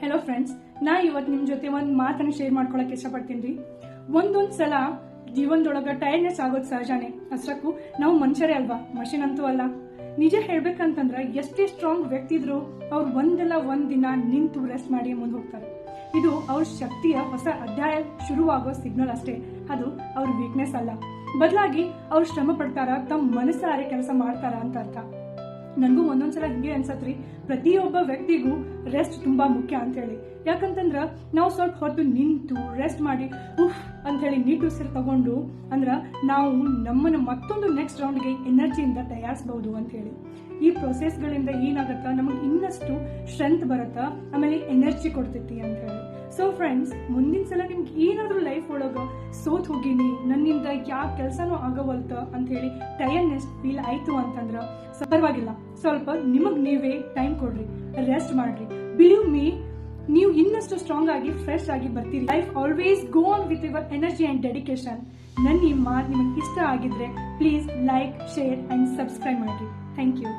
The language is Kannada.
ಹೆಲೋ ಫ್ರೆಂಡ್ಸ್, ನಾ ಇವತ್ತು ನಿಮ್ಮ ಜೊತೆ ಒಂದು ಮಾತನ್ನು ಶೇರ್ ಮಾಡ್ಕೊಳಕ್ಕೆ ಇಷ್ಟಪಡ್ತೀನಿ ರೀ. ಒಂದೊಂದು ಸಲ ಜೀವನದೊಳಗೆ ಟೈರ್ನೆಸ್ ಆಗೋದು ಸಹಜಾನೆ. ಅಷ್ಟಕ್ಕೂ ನಾವು ಮನುಷ್ಯರೇ ಅಲ್ವಾ, ಮಷಿನ್ ಅಂತೂ ಅಲ್ಲ. ನಿಜ ಹೇಳ್ಬೇಕಂತಂದ್ರೆ ಎಷ್ಟೇ ಸ್ಟ್ರಾಂಗ್ ವ್ಯಕ್ತಿ ಇದ್ರು ಅವ್ರು ಒಂದಲ್ಲ ಒಂದ್ ದಿನ ನಿಂತು ರೆಸ್ಟ್ ಮಾಡಿ ಮುಂದೆ ಹೋಗ್ತಾರೆ. ಇದು ಅವ್ರ ಶಕ್ತಿಯ ಹೊಸ ಅಧ್ಯಾಯ ಶುರುವಾಗೋ ಸಿಗ್ನಲ್ ಅಷ್ಟೇ. ಅದು ಅವ್ರ ವೀಕ್ನೆಸ್ ಅಲ್ಲ, ಬದಲಾಗಿ ಅವ್ರು ಶ್ರಮ ಪಡ್ತಾರ, ತಮ್ಮ ಮನಸ್ಸಾರೆ ಕೆಲಸ ಮಾಡ್ತಾರ ಅಂತ ಅರ್ಥ. ನನಗೂ ಒಂದೊಂದ್ಸಲ ಹಿಂಗೆ ಅನ್ಸತ್ರಿ, ಪ್ರತಿಯೊಬ್ಬ ವ್ಯಕ್ತಿಗೂ ರೆಸ್ಟ್ ತುಂಬಾ ಮುಖ್ಯ ಅಂತ ಹೇಳಿ. ಯಾಕಂತಂದ್ರ ನಾವು ಸ್ವಲ್ಪ ಹೊತ್ತು ನಿಂತು ರೆಸ್ಟ್ ಮಾಡಿ ಉಫ್ ಅಂತ ಹೇಳಿ ನೀಟು ಉಸಿರು ತಗೊಂಡು ಅಂದ್ರ ನಾವು ನಮ್ಮನ್ನ ಮತ್ತೊಂದು ನೆಕ್ಸ್ಟ್ ರೌಂಡ್ಗೆ ಎನರ್ಜಿಯಿಂದ ತಯಾರಿಸಬಹುದು ಅಂತ ಹೇಳಿ. ಈ ಪ್ರೊಸೆಸ್ಗಳಿಂದ ಏನಾಗತ್ತ, ನಮಗೆ ಇನ್ನಷ್ಟು ಸ್ಟ್ರೆಂತ್ ಬರುತ್ತ, ಆಮೇಲೆ ಎನರ್ಜಿ ಕೊಡ್ತೈತಿ ಅಂತ ಹೇಳಿ. ಸೊ ಫ್ರೆಂಡ್ಸ್, ಮುಂದಿನ ಸಲ ನಿಮ್ಗೆ ಏನಾದ್ರೂ ಲೈಫ್ ಒಳಗ ಸೋತ್ ಹೋಗಿನಿ, ನನ್ನಿಂದ ಯಾವ ಕೆಲಸನೂ ಆಗವಲ್ತ ಅಂತ ಹೇಳಿ ಟೈರ್ನೆಸ್ ಫೀಲ್ ಆಯ್ತು ಅಂತಂದ್ರ ಪರವಾಗಿಲ್ಲ, ಸ್ವಲ್ಪ ನಿಮಗ್ ನೀವೇ ಟೈಮ್ ಕೊಡ್ರಿ, ರೆಸ್ಟ್ ಮಾಡ್ರಿ. ಬಿಲೀವ್ ಮೀ, ನೀವು ಇನ್ನಷ್ಟು ಸ್ಟ್ರಾಂಗ್ ಆಗಿ ಫ್ರೆಶ್ ಆಗಿ ಬರ್ತೀರಿ. Life always go on with your energy and dedication. ನನ್ನ ಈ ಮಾತು ನಿಮಗೆ ಇಷ್ಟ ಆಗಿದ್ರೆ please like, share and subscribe ಮಾಡ್ರಿ. Thank you.